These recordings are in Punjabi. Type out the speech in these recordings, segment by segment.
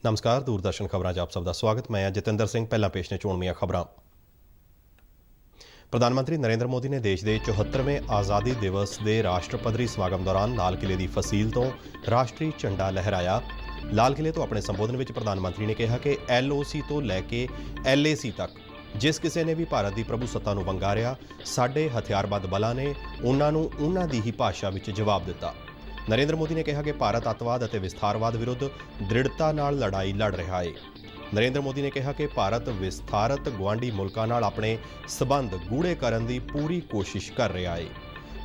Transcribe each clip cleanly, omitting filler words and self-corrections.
नमस्कार, दूरदर्शन खबरां 'ਚ ਆਪ ਸਭ ਦਾ ਸਵਾਗਤ। ਮੈਂ ਜਤਿੰਦਰ ਸਿੰਘ। ਪਹਿਲਾਂ ਪੇਸ਼ ਨੇ ਚੋਣਵੀਆਂ ਖਬਰਾਂ। ਪ੍ਰਧਾਨ ਮੰਤਰੀ ਨਰਿੰਦਰ ਮੋਦੀ ਨੇ ਦੇਸ਼ ਦੇ 74ਵੇਂ ਆਜ਼ਾਦੀ ਦਿਵਸ ਦੇ ਰਾਸ਼ਟਰ ਪੱਧਰੀ ਸਮਾਗਮ ਦੌਰਾਨ ਲਾਲ ਕਿਲੇ ਦੀ ਫਸੀਲ ਤੋਂ ਰਾਸ਼ਟਰੀ ਝੰਡਾ ਲਹਿਰਾਇਆ। ਲਾਲ ਕਿਲੇ ਤੋਂ ਆਪਣੇ ਸੰਬੋਧਨ ਵਿੱਚ ਪ੍ਰਧਾਨ ਮੰਤਰੀ ਨੇ ਕਿਹਾ ਕਿ LOC ਤੋਂ ਲੈ ਕੇ LAC ਤੱਕ ਜਿਸ ਕਿਸੇ ਨੇ ਵੀ ਭਾਰਤ ਦੀ ਪ੍ਰਭੂ ਸੱਤਾ ਨੂੰ ਵੰਗਾਰਿਆ, ਸਾਡੇ ਹਥਿਆਰਬੰਦ ਬਲਾਂ ਨੇ ਉਹਨਾਂ ਨੂੰ ਉਹਨਾਂ ਦੀ ਹੀ ਭਾਸ਼ਾ ਵਿੱਚ ਜਵਾਬ ਦਿੱਤਾ। ਨਰਿੰਦਰ ਮੋਦੀ ਨੇ ਕਿਹਾ ਕਿ ਭਾਰਤ ਅੱਤਵਾਦ ਅਤੇ ਵਿਸਥਾਰਵਾਦ ਵਿਰੁੱਧ ਦ੍ਰਿੜਤਾ ਨਾਲ ਲੜਾਈ ਲੜ ਰਿਹਾ ਹੈ। ਨਰਿੰਦਰ ਮੋਦੀ ਨੇ ਕਿਹਾ ਕਿ ਭਾਰਤ ਵਿਸਥਾਰਤ ਗੁਆਂਢੀ ਮੁਲਕਾਂ ਨਾਲ ਆਪਣੇ ਸਬੰਧ ਗੂੜ੍ਹੇ ਕਰਨ ਦੀ ਪੂਰੀ ਕੋਸ਼ਿਸ਼ ਕਰ ਰਿਹਾ ਹੈ।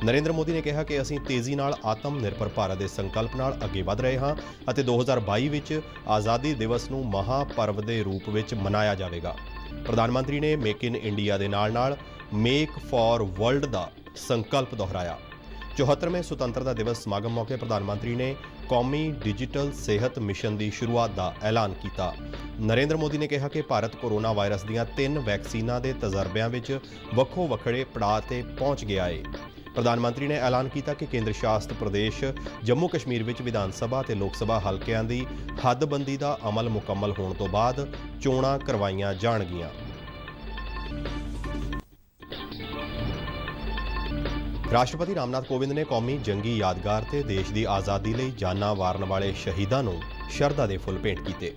ਨਰਿੰਦਰ ਮੋਦੀ ਨੇ ਕਿਹਾ ਕਿ ਅਸੀਂ ਤੇਜ਼ੀ ਨਾਲ ਆਤਮ ਨਿਰਭਰ ਭਾਰਤ ਦੇ ਸੰਕਲਪ ਨਾਲ ਅੱਗੇ ਵਧ ਰਹੇ ਹਾਂ ਅਤੇ 2022 ਵਿੱਚ ਆਜ਼ਾਦੀ ਦਿਵਸ ਨੂੰ ਮਹਾਪਰਵ ਦੇ ਰੂਪ ਵਿੱਚ ਮਨਾਇਆ ਜਾਵੇਗਾ। ਪ੍ਰਧਾਨ ਮੰਤਰੀ ਨੇ ਮੇਕ ਇਨ ਇੰਡੀਆ ਦੇ ਨਾਲ ਮੇਕ ਫਾਰ ਵਰਲਡ ਦਾ ਸੰਕਲਪ ਦੁਹਰਾਇਆ। 74ਵੇਂ ਸੁਤੰਤਰਤਾ ਦਿਵਸ ਸਮਾਗਮ ਮੌਕੇ ਪ੍ਰਧਾਨ ਮੰਤਰੀ ਨੇ ਕੌਮੀ ਡਿਜੀਟਲ ਸਿਹਤ ਮਿਸ਼ਨ ਦੀ ਸ਼ੁਰੂਆਤ ਦਾ ਐਲਾਨ ਕੀਤਾ। ਨਰਿੰਦਰ ਮੋਦੀ ਨੇ ਕਿਹਾ ਕਿ ਭਾਰਤ ਕੋਰੋਨਾ ਵਾਇਰਸ ਦੀਆਂ 3 ਵੈਕਸੀਨਾਂ ਦੇ ਤਜਰਬਿਆਂ ਵਿੱਚ ਵੱਖੋ ਵੱਖਰੇ ਪੜਾਅ ਤੇ ਪਹੁੰਚ ਗਿਆ ਹੈ। ਪ੍ਰਧਾਨ ਮੰਤਰੀ ਨੇ ਐਲਾਨ ਕੀਤਾ ਕਿ ਕੇਂਦਰ ਸ਼ਾਸਿਤ ਪ੍ਰਦੇਸ਼ ਜੰਮੂ ਕਸ਼ਮੀਰ ਵਿੱਚ ਵਿਧਾਨ ਸਭਾ ਅਤੇ ਲੋਕ ਸਭਾ ਹਲਕਿਆਂ ਦੀ ਹੱਦਬੰਦੀ ਦਾ ਅਮਲ ਮੁਕੰਮਲ ਹੋਣ ਤੋਂ ਬਾਅਦ ਚੋਣਾਂ ਕਰਵਾਈਆਂ ਜਾਣਗੀਆਂ। ਰਾਸ਼ਟਰਪਤੀ ਰਾਮਨਾਥ ਕੋਵਿੰਦ ਨੇ ਕੌਮੀ ਜੰਗੀ ਯਾਦਗਾਰ ਤੇ ਦੇਸ਼ ਦੀ ਆਜ਼ਾਦੀ ਲਈ ਜਾਨਾਂ ਵਾਰਨ ਵਾਲੇ ਸ਼ਹੀਦਾਂ ਨੂੰ ਸ਼ਰਧਾ ਦੇ ਫੁੱਲ ਭੇਂਟ ਕੀਤੇ।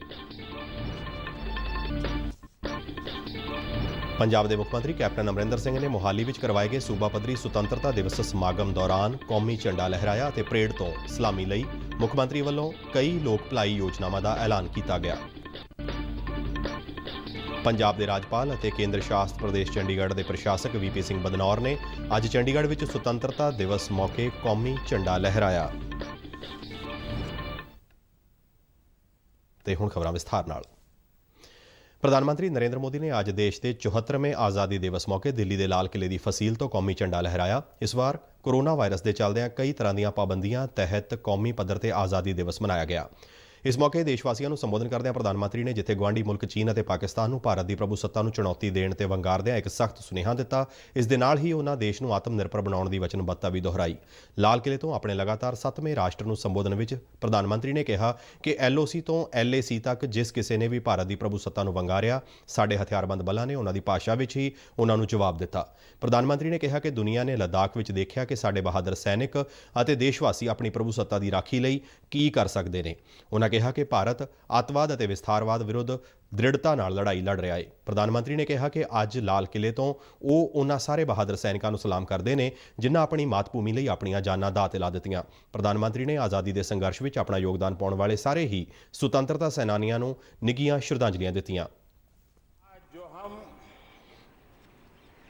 ਪੰਜਾਬ ਦੇ ਮੁੱਖ ਮੰਤਰੀ ਕੈਪਟਨ ਅਮਰਿੰਦਰ ਸਿੰਘ ਨੇ ਮੋਹਾਲੀ ਵਿੱਚ ਕਰਵਾਏ ਗਏ ਸੂਬਾ ਪੱਧਰੀ ਸੁਤੰਤਰਤਾ ਦਿਵਸ ਸਮਾਗਮ ਦੌਰਾਨ ਕੌਮੀ ਝੰਡਾ ਲਹਿਰਾਇਆ ਅਤੇ ਪਰੇਡ ਤੋਂ ਸਲਾਮੀ ਲਈ। ਮੁੱਖ ਮੰਤਰੀ ਵੱਲੋਂ ਕਈ ਲੋਕ ਭਲਾਈ ਯੋਜਨਾਵਾਂ ਦਾ ਐਲਾਨ ਕੀਤਾ ਗਿਆ। ਪੰਜਾਬ ਦੇ ਰਾਜਪਾਲ ਅਤੇ ਕੇਂਦਰ ਸ਼ਾਸਿਤ ਪ੍ਰਦੇਸ਼ ਚੰਡੀਗੜ੍ਹ ਦੇ ਪ੍ਰਸ਼ਾਸਕ VP ਸਿੰਘ ਬਦਨੌਰ ਨੇ ਅੱਜ ਚੰਡੀਗੜ੍ਹ ਵਿੱਚ ਸੁਤੰਤਰਤਾ ਦਿਵਸ ਮੌਕੇ ਕੌਮੀ ਝੰਡਾ ਲਹਿਰਾਇਆ। ਤੇ ਹੁਣ ਖਬਰਾਂ ਵਿਸਥਾਰ ਨਾਲ। ਪ੍ਰਧਾਨ ਮੰਤਰੀ ਨਰਿੰਦਰ ਮੋਦੀ ਨੇ ਅੱਜ ਦੇਸ਼ ਦੇ 74ਵੇਂ ਆਜ਼ਾਦੀ ਦਿਵਸ ਮੌਕੇ ਦਿੱਲੀ ਦੇ ਲਾਲ ਕਿਲੇ ਦੀ ਫਸੀਲ ਤੋਂ ਕੌਮੀ ਝੰਡਾ ਲਹਿਰਾਇਆ। ਇਸ ਵਾਰ ਕੋਰੋਨਾ ਵਾਇਰਸ ਦੇ ਚੱਲਦਿਆਂ ਕਈ ਤਰ੍ਹਾਂ ਦੀਆਂ ਪਾਬੰਦੀਆਂ ਤਹਿਤ ਕੌਮੀ ਪੱਧਰ ਤੇ ਆਜ਼ਾਦੀ ਦਿਵਸ ਮਨਾਇਆ ਗਿਆ। ਇਸ ਮੌਕੇ ਦੇਸ਼ ਵਾਸੀਆਂ ਨੂੰ ਸੰਬੋਧਨ ਕਰਦਿਆਂ ਪ੍ਰਧਾਨ ਮੰਤਰੀ ਨੇ ਜਿੱਥੇ ਗੁਆਂਢੀ ਮੁਲਕ ਚੀਨ ਅਤੇ ਪਾਕਿਸਤਾਨ ਨੂੰ ਭਾਰਤ ਦੀ ਪ੍ਰਭੂ ਸੱਤਾ ਨੂੰ ਚੁਣੌਤੀ ਦੇਣ ਤੇ ਵੰਗਾਰਦਿਆਂ ਇੱਕ ਸਖਤ ਸੁਨੇਹਾ ਦਿੱਤਾ। ਇਸ ਦੇ ਨਾਲ ਹੀ ਉਹਨਾਂ ਦੇਸ਼ ਨੂੰ ਆਤਮ ਨਿਰਭਰ ਬਣਾਉਣ ਦੀ ਵਚਨਬੱਧਤਾ ਵੀ ਦੁਹਰਾਈ। ਲਾਲ ਕਿਲੇ ਤੋਂ ਆਪਣੇ ਲਗਾਤਾਰ 7ਵੇਂ ਰਾਸ਼ਟਰ ਨੂੰ ਸੰਬੋਧਨ ਵਿੱਚ ਪ੍ਰਧਾਨ ਮੰਤਰੀ ਨੇ ਕਿਹਾ ਕਿ LOC ਤੋਂ LAC ਤੱਕ ਜਿਸ ਕਿਸੇ ਨੇ ਵੀ ਭਾਰਤ ਦੀ ਪ੍ਰਭੂ ਸੱਤਾ ਨੂੰ ਵੰਗਾਰਿਆ, ਸਾਡੇ ਹਥਿਆਰਬੰਦ ਬਲਾਂ ਨੇ ਉਹਨਾਂ ਦੀ ਭਾਸ਼ਾ ਵਿੱਚ ਹੀ ਉਹਨਾਂ ਨੂੰ ਜਵਾਬ ਦਿੱਤਾ। ਪ੍ਰਧਾਨ ਮੰਤਰੀ ਨੇ ਕਿਹਾ ਕਿ ਦੁਨੀਆ ਨੇ ਲੱਦਾਖ ਵਿੱਚ ਦੇਖਿਆ ਕਿ ਸਾਡੇ ਬਹਾਦਰ ਸੈਨਿਕ ਅਤੇ ਦੇਸ਼ ਵਾਸੀ ਆਪਣੀ ਪ੍ਰਭੂ ਸੱਤਾ ਦੀ ਰਾਖੀ ਲਈ ਕੀ ਕਰ ਸਕਦੇ ਨੇ। ਉਹਨਾਂ ਕਿਹਾ ਕਿ ਭਾਰਤ ਅੱਤਵਾਦ ਅਤੇ ਵਿਸਥਾਰਵਾਦ ਵਿਰੁੱਧ ਦ੍ਰਿੜਤਾ ਨਾਲ ਲੜਾਈ ਲੜ ਰਿਹਾ ਹੈ। ਪ੍ਰਧਾਨ ਮੰਤਰੀ ਨੇ ਕਿਹਾ ਕਿ ਅੱਜ ਲਾਲ ਕਿਲੇ ਤੋਂ ਉਹ ਉਹਨਾਂ ਸਾਰੇ ਬਹਾਦਰ ਸੈਨਿਕਾਂ ਨੂੰ ਸਲਾਮ ਕਰਦੇ ਨੇ ਜਿਨ੍ਹਾਂ ਆਪਣੀ ਮਾਤ ਭੂਮੀ ਲਈ ਆਪਣੀਆਂ ਜਾਨਾਂ ਦਾਅ ਤੇ ਲਾ ਦਿੱਤੀਆਂ। ਪ੍ਰਧਾਨ ਮੰਤਰੀ ਨੇ ਆਜ਼ਾਦੀ ਦੇ ਸੰਘਰਸ਼ ਵਿੱਚ ਆਪਣਾ ਯੋਗਦਾਨ ਪਾਉਣ ਵਾਲੇ ਸਾਰੇ ਹੀ ਸੁਤੰਤਰਤਾ ਸੈਨਾਨੀਆਂ ਨੂੰ ਨਿੱਘੀਆਂ ਸ਼ਰਧਾਂਜਲੀਆਂ ਦਿੱਤੀਆਂ। जो हम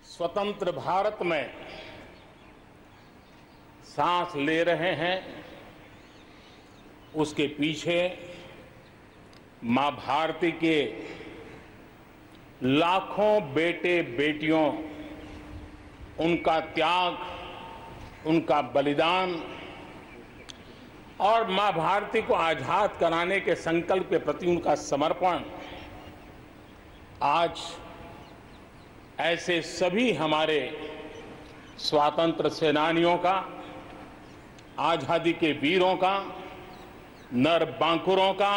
स्वतंत्र भारत में सांस ले रहे हैं, उसके पीछे मां भारती के लाखों बेटे बेटियों, उनका त्याग, उनका बलिदान और मां भारती को आजाद कराने के संकल्प के प्रति उनका समर्पण आज ऐसे सभी हमारे स्वातंत्र सेनानियों का, आजादी के वीरों का, नर बांकुरों का,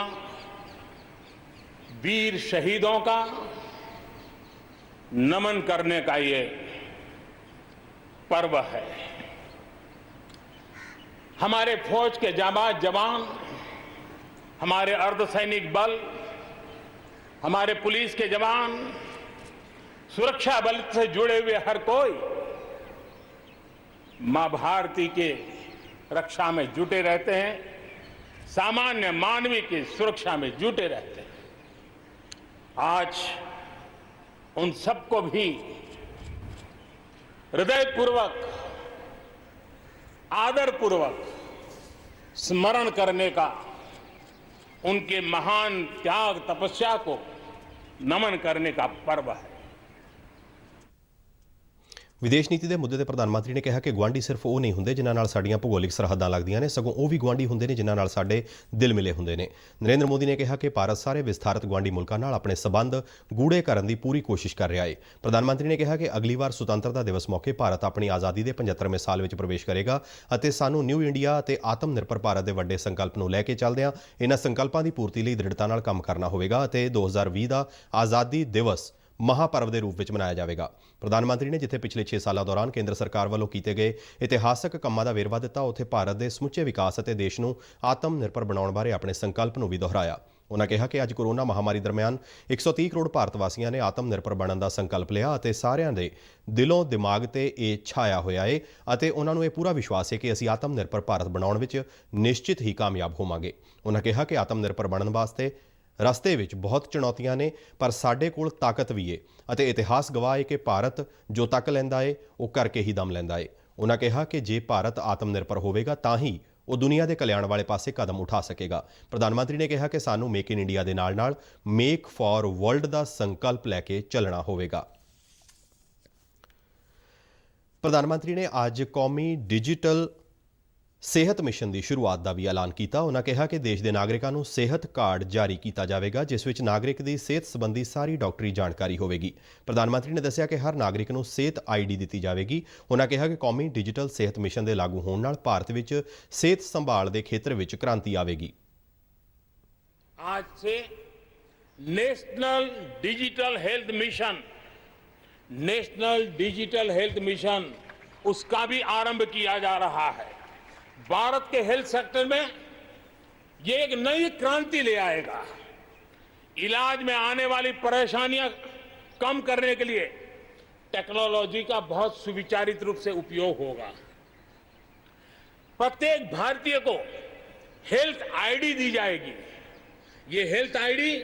वीर शहीदों का नमन करने का ये पर्व है। हमारे फौज के जाबाज जवान, हमारे अर्धसैनिक बल, हमारे पुलिस के जवान, सुरक्षा बल से जुड़े हुए हर कोई मां भारती के रक्षा में जुटे रहते हैं, सामान्य मानवीय की सुरक्षा में जुटे रहते हैं। आज उन सबको भी हृदयपूर्वक, आदरपूर्वक स्मरण करने का, उनके महान त्याग तपस्या को नमन करने का पर्व है। ਵਿਦੇਸ਼ ਨੀਤੀ ਦੇ ਮੁੱਦੇ ਤੇ ਪ੍ਰਧਾਨ ਮੰਤਰੀ ਨੇ ਕਿਹਾ ਕਿ ਗੁਆਂਢੀ ਸਿਰਫ ਉਹ ਨਹੀਂ ਹੁੰਦੇ ਜਿਨ੍ਹਾਂ ਨਾਲ ਸਾਡੀਆਂ ਭੂਗੋਲਿਕ ਸਰਹੱਦਾਂ ਲੱਗਦੀਆਂ ਨੇ, ਸਗੋਂ ਉਹ ਵੀ ਗੁਆਂਢੀ ਹੁੰਦੇ ਨੇ ਜਿਨ੍ਹਾਂ ਨਾਲ ਸਾਡੇ ਦਿਲ ਮਿਲੇ ਹੁੰਦੇ ਨੇ। ਨਰਿੰਦਰ ਮੋਦੀ ਨੇ ਕਿਹਾ ਕਿ ਭਾਰਤ ਸਾਰੇ ਵਿਸਥਾਰਤ ਗੁਆਂਢੀ ਮੁਲਕਾਂ ਨਾਲ ਆਪਣੇ ਸਬੰਧ ਗੂੜੇ ਕਰਨ ਦੀ ਪੂਰੀ ਕੋਸ਼ਿਸ਼ ਕਰ ਰਿਹਾ ਹੈ। ਪ੍ਰਧਾਨ ਮੰਤਰੀ ਨੇ ਕਿਹਾ ਕਿ ਅਗਲੀ ਵਾਰ ਸੁਤੰਤਰਤਾ ਦਿਵਸ ਮੌਕੇ ਭਾਰਤ ਆਪਣੀ ਆਜ਼ਾਦੀ ਦੇ 75ਵੇਂ ਸਾਲ ਵਿੱਚ ਪ੍ਰਵੇਸ਼ ਕਰੇਗਾ ਅਤੇ ਸਾਨੂੰ ਨਿਊ ਇੰਡੀਆ ਅਤੇ ਆਤਮ ਨਿਰਭਰ ਭਾਰਤ ਦੇ ਵੱਡੇ ਸੰਕਲਪ ਨੂੰ ਲੈ ਕੇ ਚੱਲਦਿਆਂ ਇਹਨਾਂ ਸੰਕਲਪਾਂ ਦੀ ਪੂਰਤੀ ਲਈ ਦ੍ਰਿੜਤਾ ਨਾਲ ਕੰਮ ਕਰਨਾ ਹੋਵੇਗਾ ਅਤੇ 2020 ਦਾ ਆਜ਼ਾਦੀ ਦਿਵਸ ਮਹਾਪਰਵ ਦੇ ਰੂਪ ਵਿੱਚ ਮਨਾਇਆ ਜਾਵੇਗਾ। ਪ੍ਰਧਾਨ ਮੰਤਰੀ ਨੇ ਜਿੱਥੇ ਪਿਛਲੇ 6 ਸਾਲਾਂ ਦੌਰਾਨ ਕੇਂਦਰ ਸਰਕਾਰ ਵੱਲੋਂ ਕੀਤੇ ਗਏ ਇਤਿਹਾਸਕ ਕੰਮਾਂ ਦਾ ਵੇਰਵਾ ਦਿੱਤਾ, ਉੱਥੇ ਭਾਰਤ ਦੇ ਸਮੁੱਚੇ ਵਿਕਾਸ ਅਤੇ ਦੇਸ਼ ਨੂੰ ਆਤਮ ਨਿਰਭਰ ਬਣਾਉਣ ਬਾਰੇ ਆਪਣੇ ਸੰਕਲਪ ਨੂੰ ਵੀ ਦੁਹਰਾਇਆ। ਉਨ੍ਹਾਂ ਕਿਹਾ ਕਿ ਅੱਜ ਕੋਰੋਨਾ ਮਹਾਮਾਰੀ ਦਰਮਿਆਨ 130 ਕਰੋੜ ਭਾਰਤ ਵਾਸੀਆਂ ਨੇ ਆਤਮ ਨਿਰਭਰ ਬਣਨ ਦਾ ਸੰਕਲਪ ਲਿਆ ਅਤੇ ਸਾਰਿਆਂ ਦੇ ਦਿਲੋਂ ਦਿਮਾਗ ਤੇ ਇਹ ਛਾਇਆ ਹੋਇਆ ਹੈ ਅਤੇ ਉਹਨਾਂ ਨੂੰ ਇਹ ਪੂਰਾ ਵਿਸ਼ਵਾਸ ਹੈ ਕਿ ਅਸੀਂ ਆਤਮ ਨਿਰਭਰ ਭਾਰਤ ਬਣਾਉਣ ਵਿੱਚ ਨਿਸ਼ਚਿਤ ਹੀ ਕਾਮਯਾਬ ਹੋਵਾਂਗੇ। ਉਨ੍ਹਾਂ ਕਿਹਾ ਕਿ ਆਤਮ ਨਿਰਭਰ ਬਣਨ ਵਾਸਤੇ ਰਸਤੇ ਵਿੱਚ ਬਹੁਤ ਚੁਣੌਤੀਆਂ ਨੇ, ਪਰ ਸਾਡੇ ਕੋਲ ਤਾਕਤ ਵੀ ਹੈ ਅਤੇ ਇਤਿਹਾਸ ਗਵਾਹ ਹੈ ਕਿ ਭਾਰਤ ਜੋ ਤੱਕ ਲੈਂਦਾ ਹੈ ਉਹ ਕਰਕੇ ਹੀ ਦਮ ਲੈਂਦਾ ਹੈ। ਉਨ੍ਹਾਂ ਕਿਹਾ ਕਿ ਜੇ ਭਾਰਤ ਆਤਮ ਨਿਰਭਰ ਹੋਵੇਗਾ ਤਾਂ ਹੀ ਉਹ ਦੁਨੀਆ ਦੇ ਕਲਿਆਣ ਵਾਲੇ ਪਾਸੇ ਕਦਮ ਉਠਾ ਸਕੇਗਾ। ਪ੍ਰਧਾਨ ਮੰਤਰੀ ਨੇ ਕਿਹਾ ਕਿ ਸਾਨੂੰ ਮੇਕ ਇਨ ਇੰਡੀਆ ਦੇ ਨਾਲ-ਨਾਲ ਮੇਕ ਫਾਰ ਵਰਲਡ ਦਾ ਸੰਕਲਪ ਲੈ ਕੇ ਚੱਲਣਾ ਹੋਵੇਗਾ। ਪ੍ਰਧਾਨ ਮੰਤਰੀ ਨੇ ਅੱਜ ਕੌਮੀ ਡਿਜੀਟਲ ਸਿਹਤ ਮਿਸ਼ਨ ਦੀ ਸ਼ੁਰੂਆਤ ਦਾ ਵੀ ਐਲਾਨ ਕੀਤਾ। ਉਨ੍ਹਾਂ ਕਿਹਾ ਕਿ ਦੇਸ਼ ਦੇ ਨਾਗਰਿਕਾਂ ਨੂੰ ਸਿਹਤ ਕਾਰਡ ਜਾਰੀ ਕੀਤਾ ਜਾਵੇਗਾ, ਜਿਸ ਵਿੱਚ ਨਾਗਰਿਕ ਦੀ ਸਿਹਤ ਸੰਬੰਧੀ ਸਾਰੀ ਡਾਕਟਰੀ ਜਾਣਕਾਰੀ ਹੋਵੇਗੀ। ਪ੍ਰਧਾਨ ਮੰਤਰੀ ਨੇ ਦੱਸਿਆ ਕਿ ਹਰ ਨਾਗਰਿਕ ਨੂੰ ਸਿਹਤ ਆਈਡੀ ਦਿੱਤੀ ਜਾਵੇਗੀ। ਉਨ੍ਹਾਂ ਕਿਹਾ ਕਿ ਕੌਮੀ ਡਿਜੀਟਲ ਸਿਹਤ ਮਿਸ਼ਨ ਦੇ ਲਾਗੂ ਹੋਣ ਨਾਲ ਭਾਰਤ ਵਿੱਚ ਸਿਹਤ ਸੰਭਾਲ ਦੇ ਖੇਤਰ ਵਿੱਚ ਕ੍ਰਾਂਤੀ ਆਵੇਗੀ। आज से नेशनल डिजिटल हेल्थ मिशन उसका भी आरंभ किया जा रहा है। भारत के हेल्थ सेक्टर में ये एक नई क्रांति ले आएगा। इलाज में आने वाली परेशानियां कम करने के लिए टेक्नोलॉजी का बहुत सुविचारित रूप से उपयोग होगा। प्रत्येक भारतीय को हेल्थ आईडी दी जाएगी। ये हेल्थ आईडी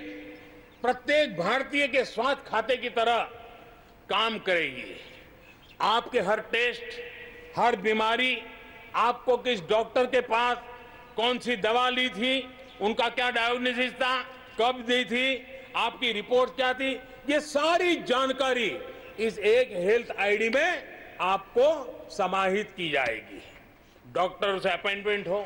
प्रत्येक भारतीय के स्वास्थ्य खाते की तरह काम करेगी। आपके हर टेस्ट, हर बीमारी, आपको किस डॉक्टर के पास कौन सी दवा ली थी, उनका क्या डायग्नोसिस था, कब दी थी, आपकी रिपोर्ट क्या थी, ये सारी जानकारी इस एक हेल्थ आईडी में आपको समाहित की जाएगी। डॉक्टर से अपॉइंटमेंट हो,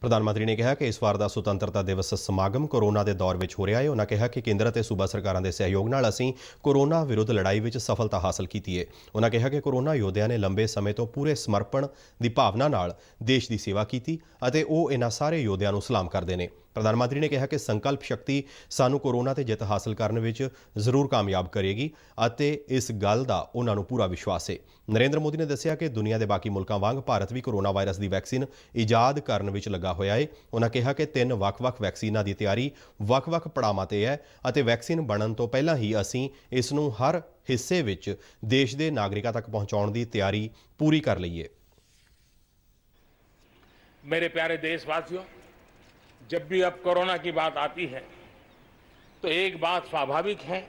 ਪ੍ਰਧਾਨ ਮੰਤਰੀ ਨੇ ਕਿਹਾ ਕਿ ਇਸ ਵਾਰ ਦਾ ਸੁਤੰਤਰਤਾ ਦਿਵਸ ਸਮਾਗਮ ਕੋਰੋਨਾ ਦੇ ਦੌਰ ਵਿੱਚ ਹੋ ਰਿਹਾ ਹੈ। ਉਨ੍ਹਾਂ ਕਿਹਾ ਕਿ ਕੇਂਦਰ ਅਤੇ ਸੂਬਾ ਸਰਕਾਰਾਂ ਦੇ ਸਹਿਯੋਗ ਨਾਲ ਅਸੀਂ ਕੋਰੋਨਾ ਵਿਰੁੱਧ ਲੜਾਈ ਵਿੱਚ ਸਫਲਤਾ ਹਾਸਲ ਕੀਤੀ ਹੈ। ਉਨ੍ਹਾਂ ਕਿਹਾ ਕਿ ਕੋਰੋਨਾ ਯੋਧਿਆਂ ਨੇ ਲੰਬੇ ਸਮੇਂ ਤੋਂ ਪੂਰੇ ਸਮਰਪਣ ਦੀ ਭਾਵਨਾ ਨਾਲ ਦੇਸ਼ ਦੀ ਸੇਵਾ ਕੀਤੀ ਅਤੇ ਉਹ ਇਹਨਾਂ ਸਾਰੇ ਯੋਧਿਆਂ ਨੂੰ ਸਲਾਮ ਕਰਦੇ ਨੇ। ਪ੍ਰਧਾਨ ਮੰਤਰੀ ਨੇ ਕਿਹਾ ਕਿ ਸੰਕਲਪ ਸ਼ਕਤੀ ਸਾਨੂੰ ਕੋਰੋਨਾ ਤੇ ਜਿੱਤ ਹਾਸਲ ਕਰਨ ਵਿੱਚ ਜ਼ਰੂਰ ਕਾਮਯਾਬ ਕਰੇਗੀ ਅਤੇ ਇਸ ਗੱਲ ਦਾ ਉਹਨਾਂ ਨੂੰ ਪੂਰਾ ਵਿਸ਼ਵਾਸ ਹੈ। ਨਰਿੰਦਰ ਮੋਦੀ ਨੇ ਦੱਸਿਆ ਕਿ ਦੁਨੀਆ ਦੇ ਬਾਕੀ ਮੁਲਕਾਂ ਵਾਂਗ ਭਾਰਤ ਵੀ ਕੋਰੋਨਾ ਵਾਇਰਸ ਦੀ ਵੈਕਸੀਨ ਇਜਾਦ ਕਰਨ ਵਿੱਚ ਲੱਗਾ ਹੋਇਆ ਹੈ। ਉਨ੍ਹਾਂ ਕਿਹਾ ਕਿ 3 ਵੱਖ-ਵੱਖ ਵੈਕਸੀਨਾਂ ਦੀ ਤਿਆਰੀ ਵੱਖ-ਵੱਖ ਪੜਾਵਾਂ ਤੇ ਹੈ ਅਤੇ ਵੈਕਸੀਨ ਬਣਨ ਤੋਂ ਪਹਿਲਾਂ ਹੀ ਅਸੀਂ ਇਸ ਨੂੰ ਹਰ ਹਿੱਸੇ ਵਿੱਚ ਦੇਸ਼ ਦੇ ਨਾਗਰਿਕਾਂ ਤੱਕ ਪਹੁੰਚਾਉਣ ਦੀ ਤਿਆਰੀ ਪੂਰੀ ਕਰ ਲਈ ਹੈ। मेरे प्यारे देशवासियों, जब भी अब कोरोना की बात आती है तो एक बात स्वाभाविक है,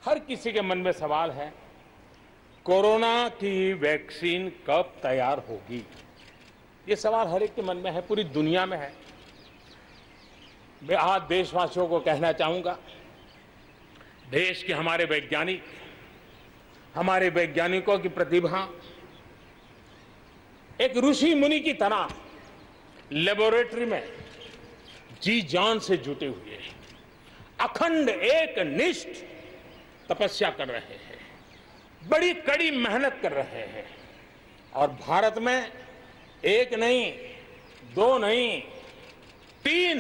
हर किसी के मन में सवाल है, कोरोना की वैक्सीन कब तैयार होगी। ये सवाल हर एक के मन में है, पूरी दुनिया में है। मैं आज देशवासियों को कहना चाहूंगा, देश के हमारे वैज्ञानिकों की प्रतिभा एक ऋषि मुनि की तरह लेबोरेटरी में जी जान से जुटे हुए हैं, अखंड एक निष्ठ तपस्या कर रहे हैं, बड़ी कड़ी मेहनत कर रहे हैं और भारत में एक नहीं, दो नहीं, तीन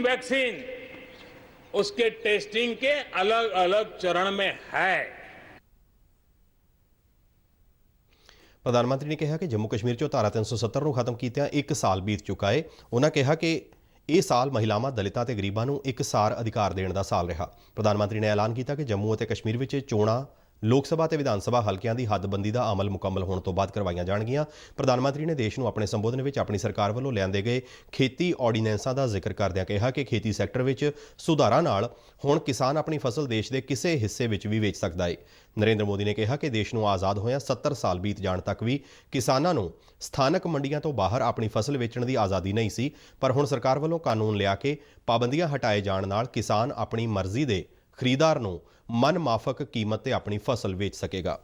वैक्सीन उसके टेस्टिंग के अलग अलग चरण में है। ਪ੍ਰਧਾਨ ਮੰਤਰੀ ਨੇ ਕਿਹਾ ਕਿ ਜੰਮੂ ਕਸ਼ਮੀਰ 'ਚੋਂ ਧਾਰਾ 370 ਨੂੰ ਖਤਮ ਕੀਤਿਆਂ 1 ਸਾਲ ਬੀਤ ਚੁੱਕਾ ਹੈ। ਉਨ੍ਹਾਂ ਕਿਹਾ ਕਿ ਇਹ ਸਾਲ ਮਹਿਲਾਵਾਂ, ਦਲਿਤਾਂ ਤੇ ਗਰੀਬਾਂ ਨੂੰ ਇੱਕਸਾਰ ਅਧਿਕਾਰ ਦੇਣ ਦਾ ਸਾਲ ਰਿਹਾ। ਪ੍ਰਧਾਨ ਮੰਤਰੀ ਨੇ ਐਲਾਨ ਕੀਤਾ ਕਿ ਜੰਮੂ ਅਤੇ ਕਸ਼ਮੀਰ ਵਿੱਚ ਚੋਣਾਂ ਲੋਕ ਸਭਾ ਤੇ ਵਿਧਾਨ ਸਭਾ ਹਲਕਿਆਂ ਦੀ ਹੱਦਬੰਦੀ ਦਾ ਅਮਲ ਮੁਕੰਮਲ ਹੋਣ ਤੋਂ ਬਾਅਦ ਕਰਵਾਈਆਂ ਜਾਣਗੀਆਂ। ਪ੍ਰਧਾਨ ਮੰਤਰੀ ਨੇ ਦੇਸ਼ ਨੂੰ ਆਪਣੇ ਸੰਬੋਧਨ ਵਿੱਚ ਆਪਣੀ ਸਰਕਾਰ ਵੱਲੋਂ ਲਿਆਂਦੇ ਗਏ ਖੇਤੀ ਆਰਡੀਨੈਂਸਾਂ ਦਾ ਜ਼ਿਕਰ ਕਰਦਿਆਂ ਕਿਹਾ ਕਿ ਖੇਤੀ ਸੈਕਟਰ ਵਿੱਚ ਸੁਧਾਰਾਂ ਨਾਲ ਹੁਣ ਕਿਸਾਨ ਆਪਣੀ ਫਸਲ ਦੇਸ਼ ਦੇ ਕਿਸੇ ਹਿੱਸੇ ਵਿੱਚ ਵੀ ਵੇਚ ਸਕਦਾ ਹੈ। ਨਰਿੰਦਰ ਮੋਦੀ ਨੇ ਕਿਹਾ ਕਿ ਦੇਸ਼ ਨੂੰ ਆਜ਼ਾਦ ਹੋਇਆਂ 70 ਸਾਲ ਬੀਤ ਜਾਣ ਤੱਕ ਵੀ ਕਿਸਾਨਾਂ ਨੂੰ ਸਥਾਨਕ ਮੰਡੀਆਂ ਤੋਂ ਬਾਹਰ ਆਪਣੀ ਫਸਲ ਵੇਚਣ ਦੀ ਆਜ਼ਾਦੀ ਨਹੀਂ ਸੀ, ਪਰ ਹੁਣ ਸਰਕਾਰ ਵੱਲੋਂ ਕਾਨੂੰਨ ਲਿਆ ਕੇ ਪਾਬੰਦੀਆਂ ਹਟਾਏ ਜਾਣ ਨਾਲ ਕਿਸਾਨ ਆਪਣੀ ਮਰਜ਼ੀ ਦੇ ਖਰੀਦਦਾਰ ਨੂੰ ਮਨ ਮਾਫਕ ਕੀਮਤ ਤੇ ਆਪਣੀ ਫਸਲ ਵੇਚ ਸਕੇਗਾ।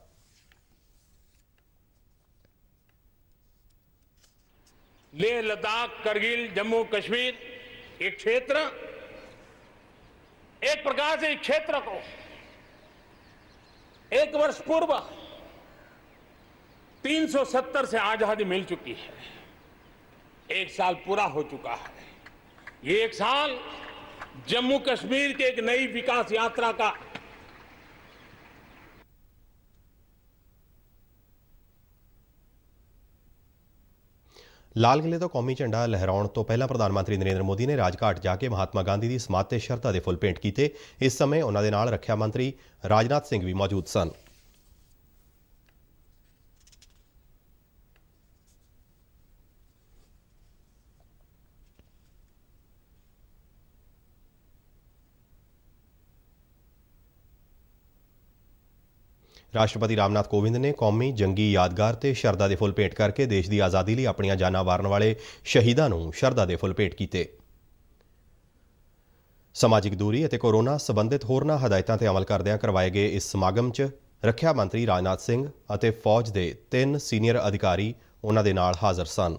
लेह लद्दाख करगिल जम्मू कश्मीर एक क्षेत्र एक प्रकार से इस क्षेत्र को एक वर्ष पूर्व 370 से आजादी मिल चुकी है। एक साल पूरा हो चुका है। ये एक साल जम्मू कश्मीर के एक नई विकास यात्रा का ਲਾਲ ਕਿਲ੍ਹੇ ਤੋਂ ਕੌਮੀ ਝੰਡਾ ਲਹਿਰਾਉਣ ਤੋਂ ਪਹਿਲਾਂ ਪ੍ਰਧਾਨ ਮੰਤਰੀ ਨਰਿੰਦਰ ਮੋਦੀ ਨੇ ਰਾਜਘਾਟ ਜਾ ਕੇ ਮਹਾਤਮਾ ਗਾਂਧੀ ਦੀ ਸਮਾਧ ਤੇ ਸ਼ਰਧਾ ਦੇ ਫੁੱਲ ਭੇਂਟ ਕੀਤੇ। ਇਸ ਸਮੇਂ ਉਹਨਾਂ ਦੇ ਨਾਲ ਰੱਖਿਆ ਮੰਤਰੀ ਰਾਜਨਾਥ ਸਿੰਘ ਵੀ ਮੌਜੂਦ ਸਨ। ਰਾਸ਼ਟਰਪਤੀ ਰਾਮਨਾਥ ਕੋਵਿੰਦ ਨੇ ਕੌਮੀ ਜੰਗੀ ਯਾਦਗਾਰ ਤੇ ਸ਼ਰਧਾ ਦੇ ਫੁੱਲ ਭੇਂਟ ਕਰਕੇ ਦੇਸ਼ ਦੀ ਆਜ਼ਾਦੀ ਲਈ ਆਪਣੀਆਂ ਜਾਨਾਂ ਵਾਰਨ ਵਾਲੇ ਸ਼ਹੀਦਾਂ ਨੂੰ ਸ਼ਰਧਾ ਦੇ ਫੁੱਲ ਭੇਂਟ ਕੀਤੇ। ਸਮਾਜਿਕ ਦੂਰੀ ਅਤੇ ਕੋਰੋਨਾ ਸੰਬੰਧਿਤ ਹੋਰਨਾਂ ਹਦਾਇਤਾਂ ਤੇ ਅਮਲ ਕਰਦਿਆਂ ਕਰਵਾਏ ਗਏ ਇਸ ਸਮਾਗਮ 'ਚ ਰੱਖਿਆ ਮੰਤਰੀ ਰਾਜਨਾਥ ਸਿੰਘ ਅਤੇ ਫੌਜ ਦੇ 3 ਸੀਨੀਅਰ ਅਧਿਕਾਰੀ ਉਹਨਾਂ ਦੇ ਨਾਲ ਹਾਜ਼ਰ ਸਨ।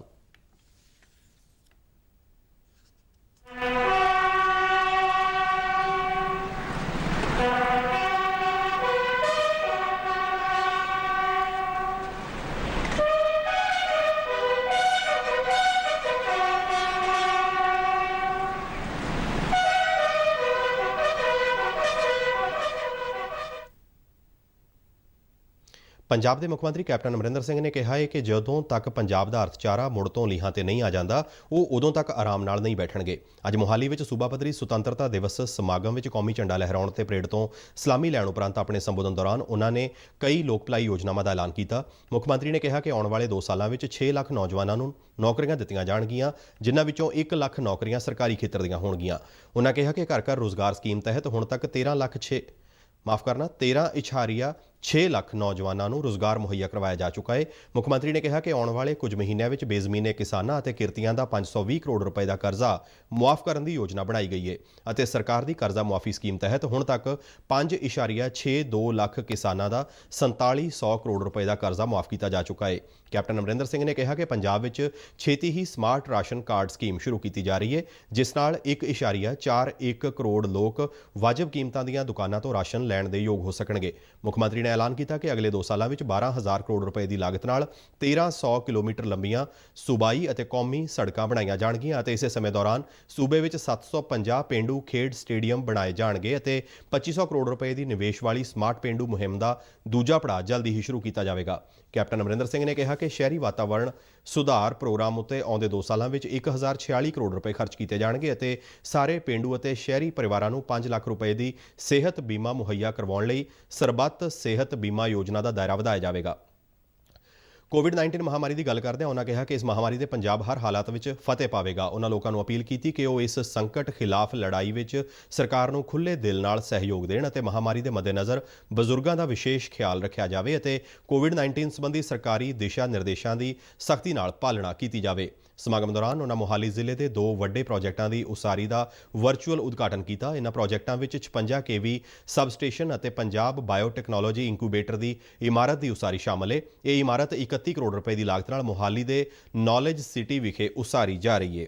ਪੰਜਾਬ ਦੇ ਮੁੱਖ ਮੰਤਰੀ ਕੈਪਟਨ ਅਮਰਿੰਦਰ ਸਿੰਘ ਨੇ ਕਿਹਾ ਹੈ ਕਿ ਜਦੋਂ ਤੱਕ ਪੰਜਾਬ ਦਾ ਅਰਥਚਾਰਾ ਮੁੜ ਤੋਂ ਲੀਹਾਂ ਤੇ ਨਹੀਂ ਆ ਜਾਂਦਾ, ਉਹ ਉਦੋਂ ਤੱਕ ਆਰਾਮ ਨਾਲ ਨਹੀਂ ਬੈਠਣਗੇ। ਅੱਜ ਮੋਹਾਲੀ ਵਿੱਚ ਸੂਬਾ ਪੱਧਰੀ ਸੁਤੰਤਰਤਾ ਦਿਵਸ ਸਮਾਗਮ ਵਿੱਚ ਕੌਮੀ ਝੰਡਾ ਲਹਿਰਾਉਣ ਤੇ ਪਰੇਡ ਤੋਂ ਸਲਾਮੀ ਲੈਣ ਉਪਰੰਤ ਆਪਣੇ ਸੰਬੋਧਨ ਦੌਰਾਨ ਉਹਨਾਂ ਨੇ ਕਈ ਲੋਕ ਭਲਾਈ ਯੋਜਨਾਵਾਂ ਦਾ ਐਲਾਨ ਕੀਤਾ। ਮੁੱਖ ਮੰਤਰੀ ਨੇ ਕਿਹਾ ਕਿ ਆਉਣ ਵਾਲੇ 2 ਸਾਲਾਂ ਵਿੱਚ 6 ਲੱਖ ਨੌਜਵਾਨਾਂ ਨੂੰ ਨੌਕਰੀਆਂ ਦਿੱਤੀਆਂ ਜਾਣਗੀਆਂ, ਜਿਨ੍ਹਾਂ ਵਿੱਚੋਂ 1 ਲੱਖ ਨੌਕਰੀਆਂ ਸਰਕਾਰੀ ਖੇਤਰ ਦੀਆਂ ਹੋਣਗੀਆਂ। ਉਹਨਾਂ ਕਿਹਾ ਕਿ ਘਰ ਘਰ ਰੋਜ਼ਗਾਰ ਸਕੀਮ ਤਹਿਤ ਹੁਣ ਤੱਕ 13.6 ਲੱਖ ਨੌਜਵਾਨਾਂ ਨੂੰ ਰੋਜ਼ਗਾਰ ਮੁਹੱਈਆ ਕਰਵਾਇਆ ਜਾ ਚੁੱਕਾ ਹੈ। ਮੁੱਖ ਮੰਤਰੀ ਨੇ ਕਿਹਾ ਕਿ ਆਉਣ ਵਾਲੇ ਕੁਝ ਮਹੀਨਿਆਂ ਵਿੱਚ ਬੇਜ਼ਮੀਨੇ ਕਿਸਾਨਾਂ ਅਤੇ ਕਿਰਤੀਆਂ ਦਾ 520 ਕਰੋੜ ਰੁਪਏ ਦਾ ਕਰਜ਼ਾ ਮੁਆਫ ਕਰਨ ਦੀ ਯੋਜਨਾ ਬਣਾਈ ਗਈ ਹੈ ਅਤੇ ਸਰਕਾਰ ਦੀ ਕਰਜ਼ਾ ਮੁਆਫੀ ਸਕੀਮ ਤਹਿਤ ਹੁਣ ਤੱਕ 5.62 ਲੱਖ ਕਿਸਾਨਾਂ ਦਾ 4700 ਕਰੋੜ ਰੁਪਏ ਦਾ ਕਰਜ਼ਾ ਮੁਆਫ ਕੀਤਾ ਜਾ ਚੁੱਕਾ ਹੈ। ਕੈਪਟਨ ਅਮਰਿੰਦਰ ਸਿੰਘ ਨੇ ਕਿਹਾ ਕਿ ਪੰਜਾਬ ਵਿੱਚ ਛੇਤੀ ਹੀ ਸਮਾਰਟ ਰਾਸ਼ਨ ਕਾਰਡ ਸਕੀਮ ਸ਼ੁਰੂ ਕੀਤੀ ਜਾ ਰਹੀ ਹੈ, ਜਿਸ ਨਾਲ 1.41 ਕਰੋੜ ਲੋਕ ਵਾਜਬ ਕੀਮਤਾਂ ਦੀਆਂ ਦੁਕਾਨਾਂ ਤੋਂ ਰਾਸ਼ਨ ਲੈਣ ਦੇ ਯੋਗ ਹੋ ਸਕਣਗੇ। ਮੁੱਖ ਮੰਤਰੀ ਨੇ ਐਲਾਨ ਕੀਤਾ ਕਿ ਅਗਲੇ 2 ਸਾਲਾਂ ਵਿੱਚ 12,000 ਕਰੋੜ ਰੁਪਏ ਦੀ ਲਾਗਤ ਨਾਲ 1300 ਕਿਲੋਮੀਟਰ ਲੰਬੀਆਂ ਸੂਬਾਈ ਅਤੇ ਕੌਮੀ ਸੜਕਾਂ ਬਣਾਈਆਂ ਜਾਣਗੀਆਂ ਅਤੇ ਇਸੇ ਸਮੇਂ ਦੌਰਾਨ ਸੂਬੇ ਵਿੱਚ 750 ਪੇਂਡੂ ਖੇਡ ਸਟੇਡੀਅਮ ਬਣਾਏ ਜਾਣਗੇ ਅਤੇ 2500 ਕਰੋੜ ਰੁਪਏ ਦੀ ਨਿਵੇਸ਼ ਵਾਲੀ ਸਮਾਰਟ ਪੇਂਡੂ ਮੁਹਿੰਮ ਦਾ ਦੂਜਾ ਪੜਾਅ ਜਲਦੀ ਹੀ ਸ਼ੁਰੂ ਕੀਤਾ ਜਾਵੇਗਾ। ਕੈਪਟਨ ਅਮਰਿੰਦਰ ਸਿੰਘ ਨੇ ਕਿਹਾ ਕਿ ਸ਼ਹਿਰੀ ਵਾਤਾਵਰਣ ਸੁਧਾਰ ਪ੍ਰੋਗਰਾਮ ਉੱਤੇ ਆਉਂਦੇ 2 ਸਾਲਾਂ ਵਿੱਚ 1046 ਕਰੋੜ ਰੁਪਏ ਖਰਚ ਕੀਤੇ ਜਾਣਗੇ ਅਤੇ ਸਾਰੇ ਪੇਂਡੂ ਅਤੇ ਸ਼ਹਿਰੀ ਪਰਿਵਾਰਾਂ ਨੂੰ 5 ਲੱਖ ਰੁਪਏ ਦੀ ਸਿਹਤ ਬੀਮਾ ਮੁਹੱਈਆ ਕਰਵਾਉਣ ਲਈ ਸਰਬੱਤ ਸਿਹਤ ਬੀਮਾ ਯੋਜਨਾ ਦਾ ਦਾਇਰਾ ਵਧਾਇਆ ਜਾਵੇਗਾ। ਕੋਵਿਡ-19 ਮਹਾਮਾਰੀ ਦੀ ਗੱਲ ਕਰਦਿਆਂ ਉਹਨਾਂ ਕਿਹਾ ਕਿ ਇਸ ਮਹਾਮਾਰੀ ਦੇ ਪੰਜਾਬ ਹਰ ਹਾਲਾਤ ਵਿੱਚ ਫਤਿਹ ਪਾਵੇਗਾ। ਉਹਨਾਂ ਲੋਕਾਂ ਨੂੰ ਅਪੀਲ ਕੀਤੀ ਕਿ ਉਹ ਇਸ ਸੰਕਟ ਖਿਲਾਫ ਲੜਾਈ ਵਿੱਚ ਸਰਕਾਰ ਨੂੰ ਖੁੱਲ੍ਹੇ ਦਿਲ ਨਾਲ ਸਹਿਯੋਗ ਦੇਣ ਅਤੇ ਮਹਾਮਾਰੀ ਦੇ ਮੱਦੇਨਜ਼ਰ ਬਜ਼ੁਰਗਾਂ ਦਾ ਵਿਸ਼ੇਸ਼ ਖਿਆਲ ਰੱਖਿਆ ਜਾਵੇ ਅਤੇ ਕੋਵਿਡ-19 ਸੰਬੰਧੀ ਸਰਕਾਰੀ ਦਿਸ਼ਾ ਨਿਰਦੇਸ਼ਾਂ ਦੀ ਸਖਤੀ ਨਾਲ ਪਾਲਣਾ ਕੀਤੀ ਜਾਵੇ। ਸਮਾਗਮ ਦੌਰਾਨ ਉਹਨਾਂ ਮੋਹਾਲੀ ਜ਼ਿਲ੍ਹੇ ਦੇ 2 ਵੱਡੇ ਪ੍ਰੋਜੈਕਟਾਂ ਦੀ ਉਸਾਰੀ ਦਾ ਵਰਚੁਅਲ ਉਦਘਾਟਨ ਕੀਤਾ। ਇਨ੍ਹਾਂ ਪ੍ਰੋਜੈਕਟਾਂ ਵਿੱਚ 56 kV ਸਬ ਸਟੇਸ਼ਨ ਅਤੇ ਪੰਜਾਬ ਬਾਇਓਟੈਕਨੋਲੋਜੀ ਇਨਕੂਬੇਟਰ ਦੀ ਇਮਾਰਤ ਦੀ ਉਸਾਰੀ ਸ਼ਾਮਲ ਹੈ। ਇਹ ਇਮਾਰਤ 31 ਕਰੋੜ ਰੁਪਏ ਦੀ ਲਾਗਤ ਨਾਲ ਮੋਹਾਲੀ ਦੇ ਨੌਲੇਜ ਸਿਟੀ ਵਿਖੇ ਉਸਾਰੀ ਜਾ ਰਹੀ ਹੈ।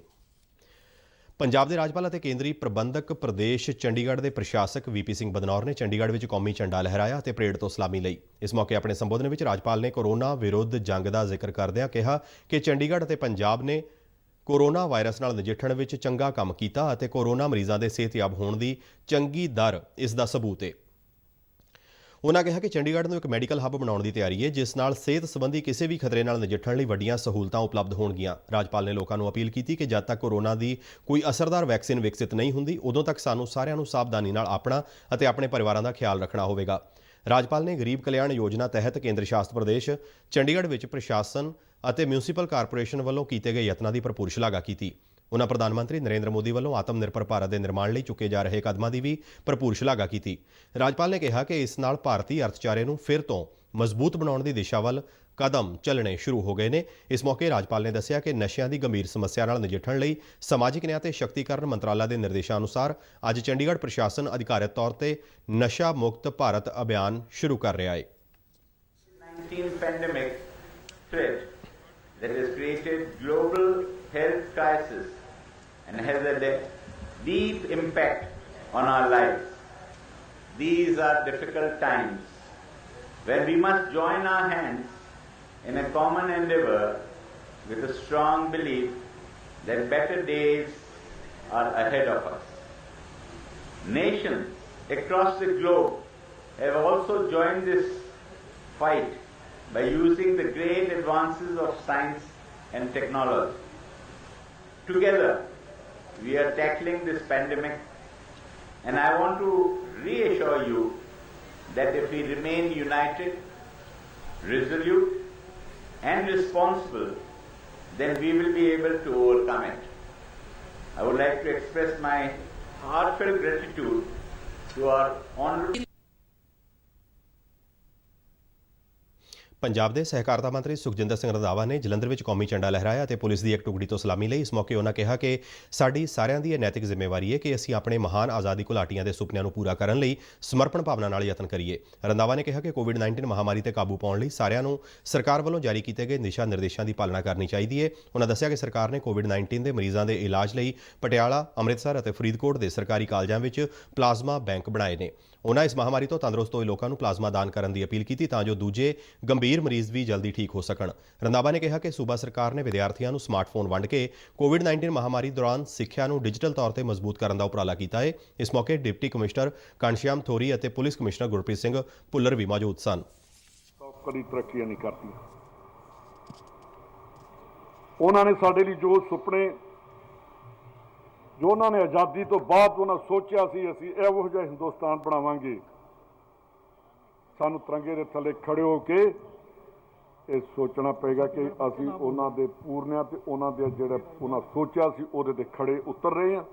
ਪੰਜਾਬ ਦੇ ਰਾਜਪਾਲ ਅਤੇ ਕੇਂਦਰੀ ਪ੍ਰਬੰਧਕ ਪ੍ਰਦੇਸ਼ ਚੰਡੀਗੜ੍ਹ ਦੇ ਪ੍ਰਸ਼ਾਸਕ VP ਸਿੰਘ ਬਦਨੌਰ ਨੇ ਚੰਡੀਗੜ੍ਹ ਵਿੱਚ ਕੌਮੀ ਝੰਡਾ ਲਹਿਰਾਇਆ ਅਤੇ ਪਰੇਡ ਤੋਂ ਸਲਾਮੀ ਲਈ। ਇਸ ਮੌਕੇ ਆਪਣੇ ਸੰਬੋਧਨ ਵਿੱਚ ਰਾਜਪਾਲ ਨੇ ਕੋਰੋਨਾ ਵਿਰੁੱਧ ਜੰਗ ਦਾ ਜ਼ਿਕਰ ਕਰਦਿਆਂ ਕਿਹਾ ਕਿ ਚੰਡੀਗੜ੍ਹ ਅਤੇ ਪੰਜਾਬ ਨੇ ਕੋਰੋਨਾ ਵਾਇਰਸ ਨਾਲ ਨਜਿੱਠਣ ਵਿੱਚ ਚੰਗਾ ਕੰਮ ਕੀਤਾ ਅਤੇ ਕੋਰੋਨਾ ਮਰੀਜ਼ਾਂ ਦੇ ਸਿਹਤਯਾਬ ਹੋਣ ਦੀ ਚੰਗੀ ਦਰ ਇਸ ਦਾ ਸਬੂਤ ਹੈ। ਉਹਨਾਂ ਕਿਹਾ ਕਿ ਚੰਡੀਗੜ੍ਹ ਨੂੰ ਇੱਕ ਮੈਡੀਕਲ ਹੱਬ ਬਣਾਉਣ ਦੀ ਤਿਆਰੀ ਹੈ, ਜਿਸ ਨਾਲ ਸਿਹਤ ਸੰਬੰਧੀ ਕਿਸੇ ਵੀ ਖਤਰੇ ਨਾਲ ਨਜਿੱਠਣ ਲਈ ਵੱਡੀਆਂ ਸਹੂਲਤਾਂ ਉਪਲਬਧ ਹੋਣਗੀਆਂ। ਰਾਜਪਾਲ ਨੇ ਲੋਕਾਂ ਨੂੰ ਅਪੀਲ ਕੀਤੀ ਕਿ ਜਦ ਤੱਕ ਕੋਰੋਨਾ ਦੀ ਕੋਈ ਅਸਰਦਾਰ ਵੈਕਸੀਨ ਵਿਕਸਿਤ ਨਹੀਂ ਹੁੰਦੀ, ਉਦੋਂ ਤੱਕ ਸਾਨੂੰ ਸਾਰਿਆਂ ਨੂੰ ਸਾਵਧਾਨੀ ਨਾਲ ਆਪਣਾ ਅਤੇ ਆਪਣੇ ਪਰਿਵਾਰਾਂ ਦਾ ਖਿਆਲ ਰੱਖਣਾ ਹੋਵੇਗਾ। ਰਾਜਪਾਲ ਨੇ ਗਰੀਬ ਕਲਿਆਣ ਯੋਜਨਾ ਤਹਿਤ ਕੇਂਦਰ ਸ਼ਾਸਤ ਪ੍ਰਦੇਸ਼ ਚੰਡੀਗੜ੍ਹ ਵਿੱਚ ਪ੍ਰਸ਼ਾਸਨ ਅਤੇ ਮਿਊਨਿਸਪਲ ਕਾਰਪੋਰੇਸ਼ਨ ਵੱਲੋਂ ਕੀਤੇ ਗਏ ਯਤਨਾਂ ਦੀ ਭਰਪੂਰ ਸ਼ਲਾਘਾ ਕੀਤੀ। ਉਨ੍ਹਾਂ ਪ੍ਰਧਾਨ ਮੰਤਰੀ ਨਰਿੰਦਰ ਮੋਦੀ ਵੱਲੋਂ ਆਤਮ ਨਿਰਭਰ ਭਾਰਤ ਦੇ ਨਿਰਮਾਣ ਲਈ ਚੁੱਕੇ ਜਾ ਰਹੇ ਕਦਮਾਂ ਦੀ ਵੀ ਭਰਪੂਰ ਸ਼ਲਾਘਾ ਕੀਤੀ। ਰਾਜਪਾਲ ਨੇ ਕਿਹਾ ਕਿ ਇਸ ਨਾਲ ਭਾਰਤੀ ਅਰਥਚਾਰੇ ਨੂੰ ਫਿਰ ਤੋਂ ਮਜ਼ਬੂਤ ਬਣਾਉਣ ਦੀ ਦਿਸ਼ਾ ਵੱਲ ਕਦਮ ਚੱਲਣੇ ਸ਼ੁਰੂ ਹੋ ਗਏ ਨੇ। ਇਸ ਮੌਕੇ ਰਾਜਪਾਲ ਨੇ ਦੱਸਿਆ ਕਿ ਨਸ਼ਿਆਂ ਦੀ ਗੰਭੀਰ ਸਮੱਸਿਆ ਨਾਲ ਨਜਿੱਠਣ ਲਈ ਸਮਾਜਿਕ ਨਿਆਂ ਤੇ ਸ਼ਕਤੀਕਰਨ ਮੰਤਰਾਲਾ ਦੇ ਨਿਰਦੇਸ਼ਾਂ ਅਨੁਸਾਰ ਅੱਜ ਚੰਡੀਗੜ੍ਹ ਪ੍ਰਸ਼ਾਸਨ ਅਧਿਕਾਰਤ ਤੌਰ ਤੇ ਨਸ਼ਾ ਮੁਕਤ ਭਾਰਤ ਅਭਿਆਨ ਸ਼ੁਰੂ ਕਰ ਰਿਹਾ ਹੈ। 19 pandemic threat that has created global health crisis and has a deep impact on our lives. These are difficult times when we must join our hands in a common endeavor with a strong belief that better days are ahead of us. Nations across the globe have also joined this fight by using the great advances of science and technology. Together, we are tackling this pandemic, and I want to reassure you that if we remain united, resolute, and responsible, then we will be able to overcome it. I would like to express my heartfelt gratitude to our honorable Punjab ਦੇ ਸਹਿਕਾਰਤਾ ਮੰਤਰੀ ਸੁਖਜਿੰਦਰ ਸਿੰਘ ਰੰਧਾਵਾ ਨੇ ਜਲੰਧਰ ਵਿੱਚ ਕੌਮੀ ਝੰਡਾ ਲਹਿਰਾਇਆ ਅਤੇ ਪੁਲਿਸ ਦੀ ਇੱਕ ਟੁਕੜੀ ਤੋਂ ਸਲਾਮੀ ਲਈ। ਇਸ ਮੌਕੇ ਉਹਨਾਂ ਕਿਹਾ ਕਿ ਸਾਡੀ ਸਾਰਿਆਂ ਦੀ ਇਹ ਨੈਤਿਕ ਜ਼ਿੰਮੇਵਾਰੀ ਹੈ ਕਿ ਅਸੀਂ ਆਪਣੇ ਮਹਾਨ ਆਜ਼ਾਦੀ ਘੁਲਾਟੀਆਂ ਦੇ ਸੁਪਨਿਆਂ ਨੂੰ ਪੂਰਾ ਕਰਨ ਲਈ ਸਮਰਪਣ ਭਾਵਨਾ ਨਾਲ ਯਤਨ ਕਰੀਏ। ਰੰਧਾਵਾ ਨੇ ਕਿਹਾ ਕਿ ਕੋਵਿਡ-19 ਮਹਾਮਾਰੀ ਤੇ ਕਾਬੂ ਪਾਉਣ ਲਈ ਸਾਰਿਆਂ ਨੂੰ ਸਰਕਾਰ ਵੱਲੋਂ ਜਾਰੀ ਕੀਤੇ ਗਏ ਦਿਸ਼ਾ ਨਿਰਦੇਸ਼ਾਂ ਦੀ ਪਾਲਣਾ ਕਰਨੀ ਚਾਹੀਦੀ ਹੈ। ਉਹਨਾਂ ਦੱਸਿਆ ਕਿ ਸਰਕਾਰ ਨੇ ਕੋਵਿਡ-19 ਦੇ ਮਰੀਜ਼ਾਂ ਦੇ ਇਲਾਜ ਲਈ ਪਟਿਆਲਾ, ਅੰਮ੍ਰਿਤਸਰ ਅਤੇ ਫਰੀਦਕੋਟ ਦੇ ਸਰਕਾਰੀ ਕਾਲਜਾਂ ਵਿੱਚ ਪਲਾਜ਼ਮਾ ਬੈਂਕ ਬਣਾਏ ਨੇ। ਉਹਨਾਂ ਇਸ ਮਹਾਮਾਰੀ ਤੋਂ ਤੰਦਰੁਸਤ ਹੋਏ ਲੋਕਾਂ ਨੂੰ ਪਲਾਜ਼ਮਾ ਦਾਨ ਕਰਨ ਦੀ ਅਪੀਲ ਕੀਤੀ ਤਾਂ ਜੋ ਦੂਜੇ ਗੰਭੀਰ ਮਰੀਜ਼ ਵੀ ਜਲਦੀ ਠੀਕ ਹੋ ਸਕਣ। ਰੰਧਾਵਾ ਨੇ ਕਿਹਾ ਕਿ ਸੂਬਾ ਸਰਕਾਰ ਨੇ ਵਿਦਿਆਰਥੀਆਂ ਨੂੰ ਸਮਾਰਟਫੋਨ ਵੰਡ ਕੇ ਕੋਵਿਡ-19 ਮਹਾਮਾਰੀ ਦੌਰਾਨ ਸਿੱਖਿਆ ਨੂੰ ਡਿਜੀਟਲ ਤੌਰ ਤੇ ਮਜ਼ਬੂਤ ਕਰਨ ਦਾ ਉਪਰਾਲਾ ਕੀਤਾ ਹੈ। ਇਸ ਮੌਕੇ ਡਿਪਟੀ ਕਮਿਸ਼ਨਰ ਘਣਸ਼ਿਆਮ ਥੋਰੀ ਅਤੇ ਪੁਲਿਸ ਕਮਿਸ਼ਨਰ ਗੁਰਪ੍ਰੀਤ ਸਿੰਘ ਭੁੱਲਰ ਵੀ ਮੌਜੂਦ ਸਨ। ਕਦੀ ਤਰੱਕੀਆਂ ਨਹੀਂ ਕਰਦੀਆਂ। ਉਹਨਾਂ ਨੇ ਸਾਡੇ ਲਈ ਜੋ ਸੁਪਨੇ ਜੋ ਉਹਨਾਂ ਨੇ ਆਜ਼ਾਦੀ ਤੋਂ ਬਾਅਦ ਉਹਨਾਂ ਸੋਚਿਆ ਸੀ ਅਸੀਂ ਇਹੋ ਜਿਹਾ ਹਿੰਦੁਸਤਾਨ ਬਣਾਵਾਂਗੇ, ਸਾਨੂੰ ਤਿਰੰਗੇ ਦੇ ਥੱਲੇ ਖੜੇ ਹੋ ਕੇ ਇਹ ਸੋਚਣਾ ਪਏਗਾ ਕਿ ਅਸੀਂ ਉਹਨਾਂ ਦੇ ਪੂਰਨਿਆਂ ਤੇ ਉਹਨਾਂ ਦੇ ਜਿਹੜਾ ਉਹਨਾਂ ਸੋਚਿਆ ਸੀ ਉਹਦੇ ਤੇ ਖੜੇ ਉਤਰ ਰਹੇ ਹਾਂ।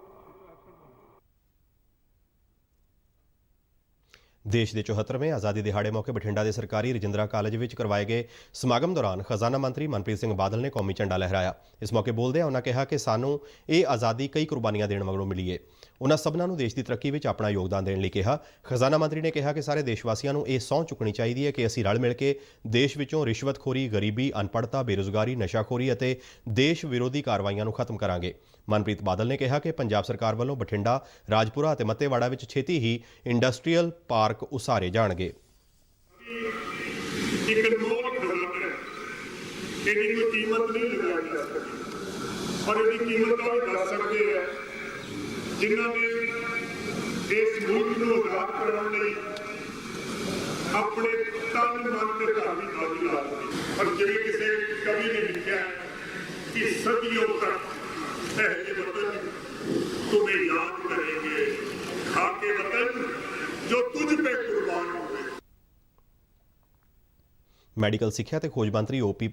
ਦੇਸ਼ ਦੇ 74ਵੇਂ ਆਜ਼ਾਦੀ ਦਿਹਾੜੇ ਮੌਕੇ ਬਠਿੰਡਾ ਦੇ ਸਰਕਾਰੀ ਰਜਿੰਦਰਾ ਕਾਲਜ ਵਿੱਚ ਕਰਵਾਏ ਗਏ ਸਮਾਗਮ ਦੌਰਾਨ ਖਜ਼ਾਨਾ ਮੰਤਰੀ ਮਨਪ੍ਰੀਤ ਸਿੰਘ ਬਾਦਲ ਨੇ ਕੌਮੀ ਝੰਡਾ ਲਹਿਰਾਇਆ। ਇਸ ਮੌਕੇ ਬੋਲਦਿਆਂ ਉਹਨਾਂ ਕਿਹਾ ਕਿ ਸਾਨੂੰ ਇਹ ਆਜ਼ਾਦੀ ਕਈ ਕੁਰਬਾਨੀਆਂ ਦੇਣ ਮਗਰੋਂ ਮਿਲੀ ਹੈ। ਉਹਨਾਂ ਸਭਨਾਂ ਨੂੰ ਦੇਸ਼ ਦੀ ਤਰੱਕੀ ਵਿੱਚ ਆਪਣਾ ਯੋਗਦਾਨ ਦੇਣ ਲਈ ਕਿਹਾ। ਖਜ਼ਾਨਾ ਮੰਤਰੀ ਨੇ ਕਿਹਾ ਕਿ ਸਾਰੇ ਦੇਸ਼ ਵਾਸੀਆਂ ਨੂੰ ਇਹ ਸਹੁੰ ਚੁੱਕਣੀ ਚਾਹੀਦੀ ਹੈ ਕਿ ਅਸੀਂ ਰਲ ਮਿਲ ਕੇ ਦੇਸ਼ ਵਿੱਚੋਂ ਰਿਸ਼ਵਤਖੋਰੀ, ਗਰੀਬੀ, ਅਨਪੜ੍ਹਤਾ, ਬੇਰੁਜ਼ਗਾਰੀ, ਨਸ਼ਾਖੋਰੀ ਅਤੇ ਦੇਸ਼ ਵਿਰੋਧੀ ਕਾਰਵਾਈਆਂ ਨੂੰ ਖਤਮ ਕਰਾਂਗੇ। ਮਨਪ੍ਰੀਤ ਬਾਦਲ ਨੇ ਕਿਹਾ ਕਿ ਪੰਜਾਬ ਸਰਕਾਰ ਵੱਲੋਂ ਬਠਿੰਡਾ, ਰਾਜਪੁਰਾ ਅਤੇ ਮੱਤੇਵਾੜਾ ਵਿੱਚ ਛੇਤੀ ਹੀ ਇੰਡਸਟਰੀਅਲ ਪਾਰਕ ਉਸਾਰੇ ਜਾਣਗੇ। ਇਹਦੀ ਕੋਈ ਕੀਮਤ ਨਹੀਂ ਲਗਾਈ ਜਾ ਸਕਦੀ, ਪਰ ਇਹਦੀ ਕੀਮਤ ਉਹ ਦੱਸ ਸਕਦੇ ਆ ਜਿਨ੍ਹਾਂ ਨੇ ਇਸ ਮੁਲਕ ਨੂੰ ਆਜ਼ਾਦ ਕਰਾਉਣ ਲਈ ਆਪਣੇ ਤਨ, ਮਨ ਤੇ ਧਨ ਦੀ ਬਾਜ਼ੀ ਲਾ ਦਿੱਤੀ। ਪਰ ਜਿਵੇਂ ਕਿਸੇ ਕਵੀ ਨੇ ਲਿਖਿਆ ਕਿ ਸਦੀਆਂ ਤੱਕ ਇਹ ਵਤਨ तुम्हें याद करेंगे, खाके वतन जो तुझ पे कुर्बान हुए। ਮੈਡੀਕਲ ਸਿੱਖਿਆ ਤੇ ਖੋਜ ਮੰਤਰੀ ਓਪੀ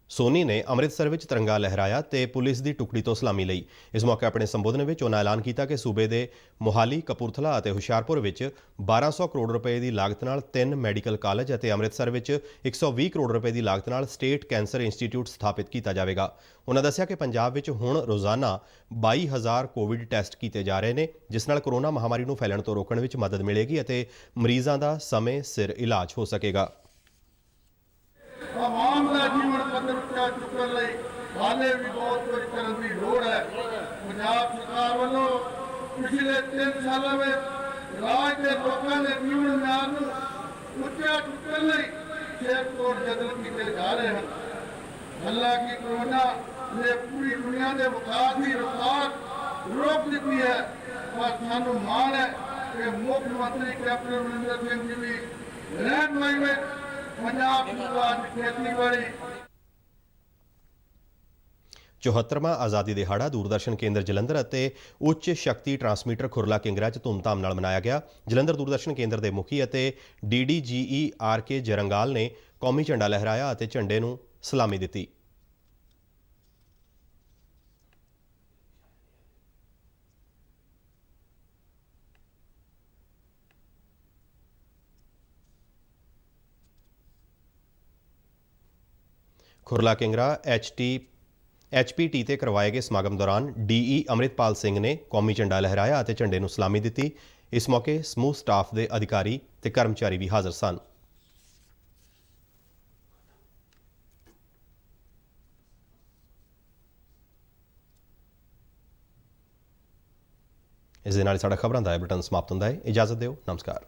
ਸੋਨੀ ਨੇ ਅੰਮ੍ਰਿਤਸਰ ਵਿੱਚ ਤਿਰੰਗਾ ਲਹਿਰਾਇਆ ਤੇ ਪੁਲਿਸ ਦੀ ਟੁਕੜੀ ਤੋਂ ਸਲਾਮੀ ਲਈ। ਇਸ ਮੌਕੇ ਆਪਣੇ ਸੰਬੋਧਨ ਵਿੱਚ ਉਹਨਾਂ ਐਲਾਨ ਕੀਤਾ ਕਿ ਸੂਬੇ ਦੇ ਮੋਹਾਲੀ, ਕਪੂਰਥਲਾ ਅਤੇ ਹੁਸ਼ਿਆਰਪੁਰ ਵਿੱਚ 1200 ਕਰੋੜ ਰੁਪਏ ਦੀ ਲਾਗਤ ਨਾਲ 3 ਮੈਡੀਕਲ ਕਾਲਜ ਅਤੇ ਅੰਮ੍ਰਿਤਸਰ ਵਿੱਚ 120 ਕਰੋੜ ਰੁਪਏ ਦੀ ਲਾਗਤ ਨਾਲ ਸਟੇਟ ਕੈਂਸਰ ਇੰਸਟੀਚਿਊਟ ਸਥਾਪਿਤ ਕੀਤਾ ਜਾਵੇਗਾ। ਉਹਨਾਂ ਦੱਸਿਆ ਕਿ ਪੰਜਾਬ ਵਿੱਚ ਹੁਣ ਰੋਜ਼ਾਨਾ 22,000 ਕੋਵਿਡ ਟੈਸਟ ਕੀਤੇ ਜਾ ਰਹੇ ਨੇ, ਜਿਸ ਨਾਲ ਕੋਰੋਨਾ ਮਹਾਮਾਰੀ ਨੂੰ ਫੈਲਣ ਤੋਂ ਰੋਕਣ ਵਿੱਚ ਮਦਦ ਮਿਲੇਗੀ ਅਤੇ ਮਰੀਜ਼ਾਂ ਦਾ ਸਮੇਂ ਸਿਰ ਇਲਾਜ ਹੋ ਸਕੇਗਾ। ਆਵਾਮ ਦਾ ਜੀਵਨ ਪੱਧਰ ਉੱਚਾ ਚੁੱਕਣ ਲਈ ਹਾਲੇ ਵੀ ਬਹੁਤ ਕੁਝ ਕਰਨ ਦੀ ਲੋੜ ਹੈ। ਪੰਜਾਬ ਸਰਕਾਰ ਵੱਲੋਂ ਪਿਛਲੇ 3 ਸਾਲਾਂ ਵਿੱਚ ਰਾਜ ਦੇ ਲੋਕਾਂ ਦੇ ਜੀਵਨ ਮਿਆਰ ਨੂੰ ਉੱਚਾ ਚੁੱਕਣ ਲਈ ਸਿਰਤੋੜ ਯਤਨ ਕੀਤੇ ਜਾ ਰਹੇ ਹਨ। ਹਾਲਾਂਕਿ ਕੋਰੋਨਾ ਨੇ ਪੂਰੀ ਦੁਨੀਆ ਦੇ ਵਿਕਾਸ ਦੀ ਰਫ਼ਤਾਰ ਰੋਕ ਦਿੱਤੀ ਹੈ, ਪਰ ਸਾਨੂੰ ਮਾਣ ਹੈ ਕਿ ਮੁੱਖ ਮੰਤਰੀ ਕੈਪਟਨ ਅਮਰਿੰਦਰ ਸਿੰਘ ਜੀ ਦੀ ਰਹਿਨੁਮਾਈ ਵਿੱਚ ਪੰਜਾਬ ਸਰਕਾਰ ਦੀ ਖੇਤੀਬਾੜੀ 74ਵਾਂ ਆਜ਼ਾਦੀ ਦਿਹਾੜਾ ਦੂਰਦਰਸ਼ਨ ਕੇਂਦਰ ਜਲੰਧਰ ਅਤੇ ਉੱਚ ਸ਼ਕਤੀ ਟਰਾਂਸਮੀਟਰ ਖੁਰਲਾ ਕਿੰਗਰਾ 'ਚ ਧੂਮਧਾਮ ਨਾਲ ਮਨਾਇਆ ਗਿਆ। ਜਲੰਧਰ ਦੂਰਦਰਸ਼ਨ ਕੇਂਦਰ ਦੇ ਮੁਖੀ ਅਤੇ DDGE RK ਜਰੰਗਾਲ ਨੇ ਕੌਮੀ ਝੰਡਾ ਲਹਿਰਾਇਆ ਅਤੇ ਝੰਡੇ ਨੂੰ ਸਲਾਮੀ ਦਿੱਤੀ। ਖੁਰਲਾ ਕਿੰਗਰਾ HPT ਤੇ ਕਰਵਾਏ ਗਏ ਸਮਾਗਮ ਦੌਰਾਨ DE ਅੰਮ੍ਰਿਤਪਾਲ ਸਿੰਘ ਨੇ ਕੌਮੀ ਝੰਡਾ ਲਹਿਰਾਇਆ ਅਤੇ ਝੰਡੇ ਨੂੰ ਸਲਾਮੀ ਦਿੱਤੀ। ਇਸ ਮੌਕੇ ਸਮੂਹ ਸਟਾਫ ਦੇ ਅਧਿਕਾਰੀ ਤੇ ਕਰਮਚਾਰੀ ਵੀ ਹਾਜ਼ਰ ਸਨ। ਇਸ ਦੇ ਨਾਲ ਸਾਡਾ ਖਬਰਾਂ ਦਾ ਬੁਲੇਟਿਨ ਸਮਾਪਤ ਹੁੰਦਾ ਹੈ। ਇਜਾਜ਼ਤ ਦਿਓ। ਨਮਸਕਾਰ।